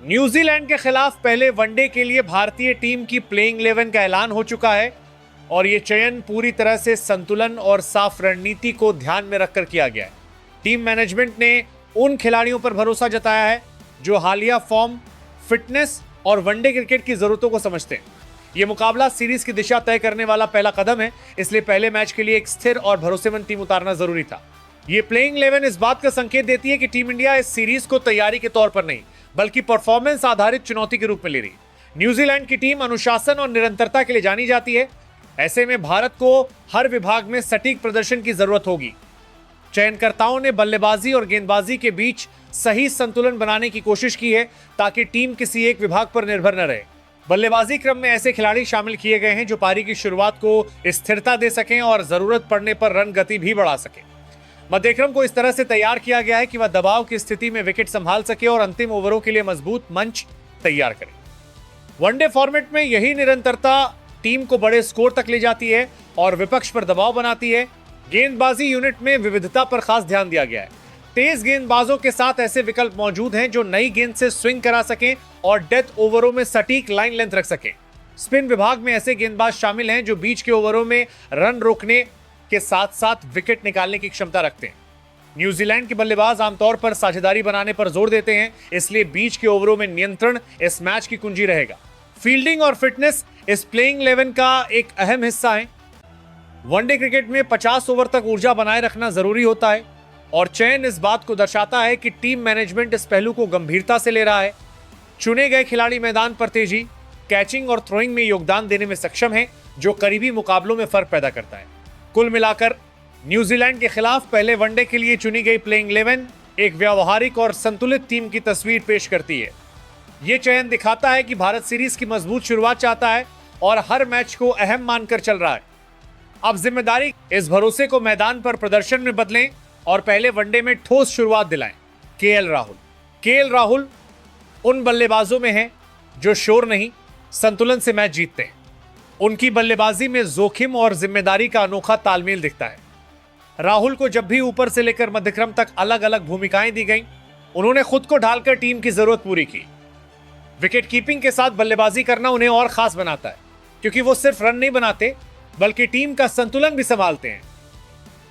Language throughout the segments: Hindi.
न्यूजीलैंड के खिलाफ पहले वनडे के लिए भारतीय टीम की प्लेइंग 11 का ऐलान हो चुका है और यह चयन पूरी तरह से संतुलन और साफ रणनीति को ध्यान में रखकर किया गया है। टीम मैनेजमेंट ने उन खिलाड़ियों पर भरोसा जताया है जो हालिया फॉर्म, फिटनेस और वनडे क्रिकेट की जरूरतों को समझते हैं। यह मुकाबला सीरीज की दिशा तय करने वाला पहला कदम है, इसलिए पहले मैच के लिए एक स्थिर और भरोसेमंद टीम उतारना जरूरी था। यह प्लेइंग 11 इस बात का संकेत देती है कि टीम इंडिया इस सीरीज को तैयारी के तौर पर नहीं बल्कि परफॉर्मेंस आधारित चुनौती के रूप में ले रही। न्यूजीलैंड की टीम अनुशासन और निरंतरता के लिए जानी जाती है। ऐसे में भारत को हर विभाग में सटीक प्रदर्शन की जरूरत होगी। चयनकर्ताओं ने बल्लेबाजी और गेंदबाजी के बीच सही संतुलन बनाने की कोशिश की है ताकि टीम किसी एक विभाग पर निर्भर न रहे। बल्लेबाजी क्रम में ऐसे खिलाड़ी शामिल किए गए हैं जो पारी की शुरुआत को स्थिरता दे सकें और जरूरत पड़ने पर रन गति भी बढ़ा सकें। मध्यक्रम को इस तरह से तैयार किया गया है कि वह दबाव की स्थिति में विकेट संभाल सके और अंतिम ओवरों के लिए मजबूत मंच तैयार करे। वनडे फॉर्मेट में यही निरंतरता टीम को बड़े स्कोर तक ले जाती है और विपक्ष पर दबाव बनाती है। गेंदबाजी यूनिट में विविधता पर खास ध्यान दिया गया है। तेज गेंदबाजों के साथ ऐसे विकल्प मौजूद हैं जो नई गेंद से स्विंग करा सकें और डेथ ओवरों में सटीक लाइन लेंथ रख सकें। स्पिन विभाग में ऐसे गेंदबाज शामिल हैं जो बीच के ओवरों में रन रोकने के साथ साथ विकेट निकालने की क्षमता रखते हैं। न्यूजीलैंड के बल्लेबाज आमतौर पर साझेदारी बनाने पर जोर देते हैं, इसलिए बीच के ओवरों में नियंत्रण इस मैच की कुंजी रहेगा। फील्डिंग और फिटनेस इस प्लेइंग 11 का एक अहम हिस्सा है। वनडे क्रिकेट में 50 ओवर तक ऊर्जा बनाए रखना जरूरी होता है और चयन इस बात को दर्शाता है कि टीम मैनेजमेंट इस पहलू को गंभीरता से ले रहा है। चुने गए खिलाड़ी मैदान पर तेजी, कैचिंग और थ्रोइंग में योगदान देने में सक्षम है, जो करीबी मुकाबलों में फर्क पैदा करता है। कुल मिलाकर न्यूजीलैंड के खिलाफ पहले वनडे के लिए चुनी गई प्लेइंग 11 एक व्यावहारिक और संतुलित टीम की तस्वीर पेश करती है। यह चयन दिखाता है कि भारत सीरीज की मजबूत शुरुआत चाहता है और हर मैच को अहम मानकर चल रहा है। अब जिम्मेदारी इस भरोसे को मैदान पर प्रदर्शन में बदलें और पहले वनडे में ठोस शुरुआत दिलाएं। केएल राहुल उन बल्लेबाजों में हैं जो शोर नहीं, संतुलन से मैच जीतते हैं। उनकी बल्लेबाजी में जोखिम और जिम्मेदारी का अनोखा तालमेल दिखता है। राहुल को जब भी ऊपर से लेकर मध्यक्रम तक अलग अलग भूमिकाएं दी गईं, उन्होंने खुद को ढालकर टीम की जरूरत पूरी की। विकेट कीपिंग के साथ बल्लेबाजी करना उन्हें और खास बनाता है, क्योंकि वो सिर्फ रन नहीं बनाते बल्कि टीम का संतुलन भी संभालते हैं।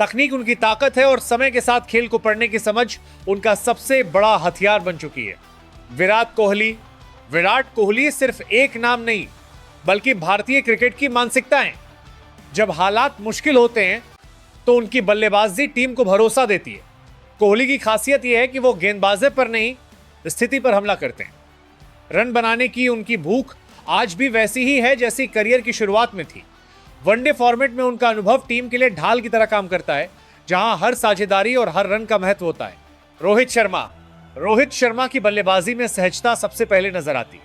तकनीक उनकी ताकत है और समय के साथ खेल को पढ़ने की समझ उनका सबसे बड़ा हथियार बन चुकी है। विराट कोहली सिर्फ एक नाम नहीं बल्कि भारतीय क्रिकेट की मानसिकता है। जब हालात मुश्किल होते हैं तो उनकी बल्लेबाजी टीम को भरोसा देती है। कोहली की खासियत यह है कि वो गेंदबाजी पर नहीं, स्थिति पर हमला करते हैं। रन बनाने की उनकी भूख आज भी वैसी ही है जैसी करियर की शुरुआत में थी। वनडे फॉर्मेट में उनका अनुभव टीम के लिए ढाल की तरह काम करता है, जहां हर साझेदारी और हर रन का महत्व होता है। रोहित शर्मा की बल्लेबाजी में सहजता सबसे पहले नजर आती है।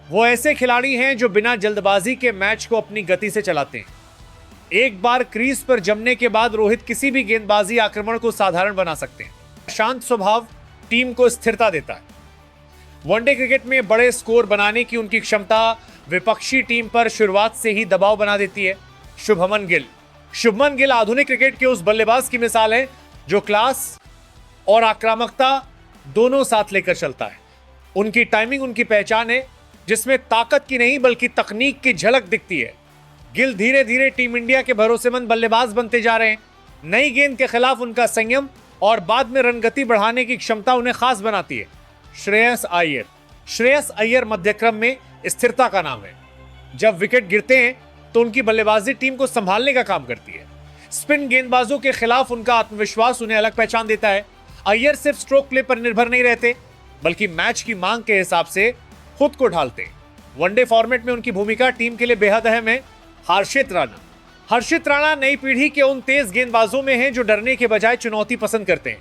वो ऐसे खिलाड़ी हैं जो बिना जल्दबाजी के मैच को अपनी गति से चलाते हैं। एक बार क्रीज पर जमने के बाद रोहित किसी भी गेंदबाजी आक्रमण को साधारण बना सकते हैं। शांत स्वभाव टीम को स्थिरता देता है। वनडे क्रिकेट में बड़े स्कोर बनाने की उनकी क्षमता विपक्षी टीम पर शुरुआत से ही दबाव बना देती है। शुभमन गिल आधुनिक क्रिकेट के उस बल्लेबाज की मिसाल है जो क्लास और आक्रामकता दोनों साथ लेकर चलता है। उनकी टाइमिंग उनकी पहचान है, जिसमें ताकत की नहीं बल्कि तकनीक की झलक दिखती है। गिल धीरे धीरे टीम इंडिया के भरोसेमंद बल्लेबाज बनते जा रहे हैं। नई गेंद के खिलाफ उनका संयम और बाद में रनगति बढ़ाने की क्षमता उन्हें खास बनाती है। श्रेयस अय्यर मध्यक्रम में स्थिरता का नाम है। जब विकेट गिरते हैं तो उनकी बल्लेबाजी टीम को संभालने का काम करती है। स्पिन गेंदबाजों के खिलाफ उनका आत्मविश्वास उन्हें अलग पहचान देता है। अय्यर सिर्फ स्ट्रोक प्ले पर निर्भर नहीं रहते बल्कि मैच की मांग के हिसाब से खुद को ढालते हैं। वनडे फॉर्मेट में उनकी भूमिका टीम के लिए बेहद अहम है। हर्षित राणा नई पीढ़ी के उन तेज गेंदबाजों में हैं जो डरने के बजाय चुनौती पसंद करते हैं।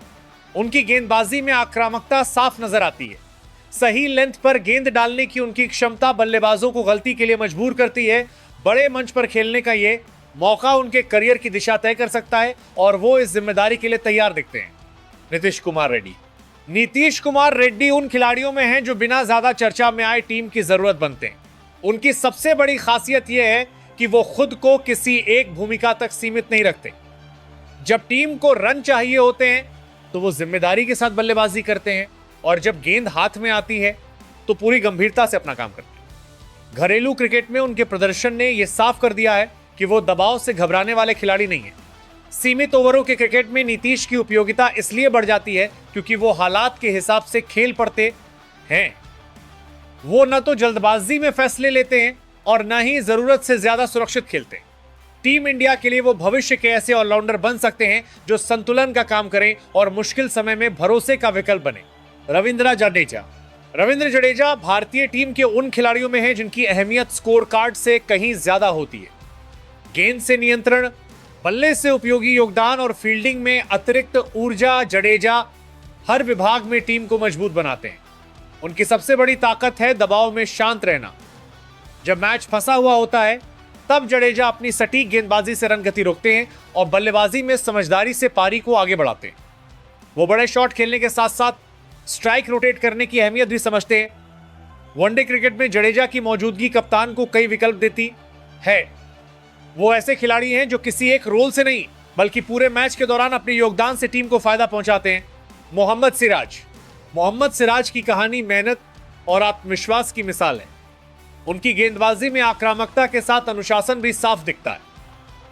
उनकी गेंदबाजी में आक्रामकता साफ नजर आती है। सही लेंथ पर गेंद डालने की उनकी क्षमता बल्लेबाजों को गलती के लिए मजबूर करती है। बड़े मंच पर खेलने का ये मौका उनके करियर की दिशा तय कर सकता है और वो इस जिम्मेदारी के लिए तैयार दिखते हैं। नीतीश कुमार रेड्डी उन खिलाड़ियों में हैं जो बिना ज्यादा चर्चा में आए टीम की जरूरत बनते हैं। उनकी सबसे बड़ी खासियत यह है कि वो खुद को किसी एक भूमिका तक सीमित नहीं रखते। जब टीम को रन चाहिए होते हैं तो वो जिम्मेदारी के साथ बल्लेबाजी करते हैं और जब गेंद हाथ में आती है तो पूरी गंभीरता से अपना काम करते हैं। घरेलू क्रिकेट में उनके प्रदर्शन ने यह साफ कर दिया है कि वो दबाव से घबराने वाले खिलाड़ी नहीं है। सीमित ओवरों के क्रिकेट में नीतीश की उपयोगिता इसलिए बढ़ जाती है क्योंकि वो हालात के हिसाब से खेल पड़ते हैं। वो न तो जल्दबाजी में फैसले लेते हैं और न ही जरूरत से ज्यादा सुरक्षित खेलते हैं। टीम इंडिया के लिए वो भविष्य के ऐसे ऑलराउंडर बन सकते हैं जो संतुलन का काम करें और मुश्किल समय में भरोसे का विकल्प बने। रविंद्र जडेजा भारतीय टीम के उन खिलाड़ियों में हैं जिनकी अहमियत स्कोर कार्ड से कहीं ज्यादा होती है। गेंद से नियंत्रण, बल्ले से उपयोगी योगदान और फील्डिंग में अतिरिक्त ऊर्जा जडेजा हर विभाग में टीम को मजबूत बनाते हैं। उनकी सबसे बड़ी ताकत है दबाव में शांत रहना। जब मैच फंसा हुआ होता है तब जडेजा अपनी सटीक गेंदबाजी से रन गति रोकते हैं और बल्लेबाजी में समझदारी से पारी को आगे बढ़ाते हैं। वो बड़े शॉट खेलने के साथ साथ स्ट्राइक रोटेट करने की अहमियत भी समझते हैं। वनडे क्रिकेट में जडेजा की मौजूदगी कप्तान को कई विकल्प देती है। वो ऐसे खिलाड़ी हैं जो किसी एक रोल से नहीं बल्कि पूरे मैच के दौरान अपने योगदान से टीम को फायदा पहुंचाते हैं। मोहम्मद सिराज की कहानी मेहनत और आत्मविश्वास की मिसाल है। उनकी गेंदबाजी में आक्रामकता के साथ अनुशासन भी साफ दिखता है।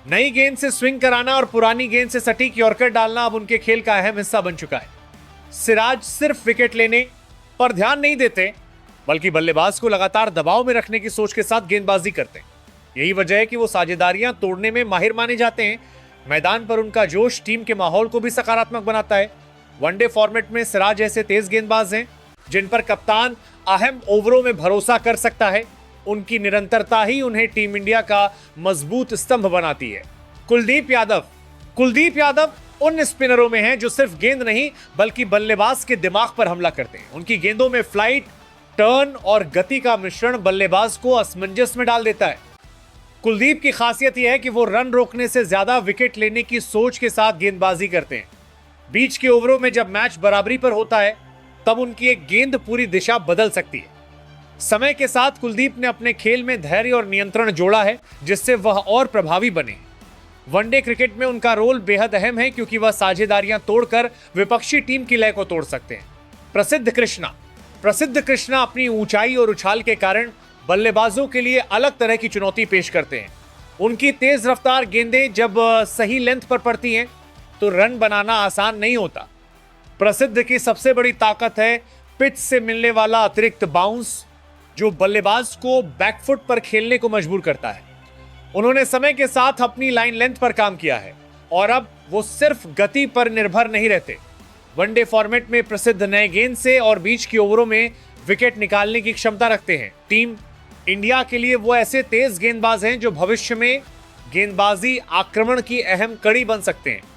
नई गेंद से स्विंग कराना और पुरानी गेंद से सटीक यॉर्कर डालना अब उनके खेल का अहम हिस्सा बन चुका है। सिराज सिर्फ विकेट लेने पर ध्यान नहीं देते बल्कि बल्लेबाज को लगातार दबाव में रखने की सोच के साथ गेंदबाजी करते हैं। यही वजह है कि वो साझेदारियां तोड़ने में माहिर माने जाते हैं। मैदान पर उनका जोश टीम के माहौल को भी सकारात्मक बनाता है। वनडे फॉर्मेट में सिराज ऐसे तेज गेंदबाज हैं जिन पर कप्तान अहम ओवरों में भरोसा कर सकता है। उनकी निरंतरता ही उन्हें टीम इंडिया का मजबूत स्तंभ बनाती है। कुलदीप यादव उन स्पिनरों में हैं जो सिर्फ गेंद नहीं बल्कि बल्लेबाज के दिमाग पर हमला करते हैं। उनकी गेंदों में फ्लाइट, टर्न और गति का मिश्रण बल्लेबाज को असमंजस में डाल देता है। कुलदीप की खासियत यह है कि वो रन रोकने से ज्यादा विकेट लेने की सोच के साथ गेंदबाजी करते हैं। बीच के ओवरों में जब मैच बराबरी पर होता है तब उनकी एक गेंद पूरी दिशा बदल सकती है। समय के साथ कुलदीप ने अपने खेल में धैर्य और नियंत्रण जोड़ा है जिससे वह और प्रभावी बने। वनडे क्रिकेट में उनका रोल बेहद अहम है क्योंकि वह साझेदारियां तोड़कर विपक्षी टीम की लय को तोड़ सकते हैं। प्रसिद्ध कृष्णा अपनी ऊंचाई और उछाल के कारण बल्लेबाजों के लिए अलग तरह की चुनौती पेश करते हैं। उनकी तेज रफ्तार गेंदें जब सही लेंथ पर पड़ती हैं तो रन बनाना आसान नहीं होता। प्रसिद्ध की सबसे बड़ी ताकत है पिच से मिलने वाला अतिरिक्त बाउंस जो बल्लेबाज को बैकफुट पर खेलने को मजबूर करता है। उन्होंने समय के साथ अपनी लाइन लेंथ पर काम किया है और अब वो सिर्फ गति पर निर्भर नहीं रहते। वनडे फॉर्मेट में प्रसिद्ध नए गेंद से और बीच के ओवरों में विकेट निकालने की क्षमता रखते हैं। टीम इंडिया के लिए वो ऐसे तेज गेंदबाज हैं जो भविष्य में गेंदबाजी आक्रमण की अहम कड़ी बन सकते हैं।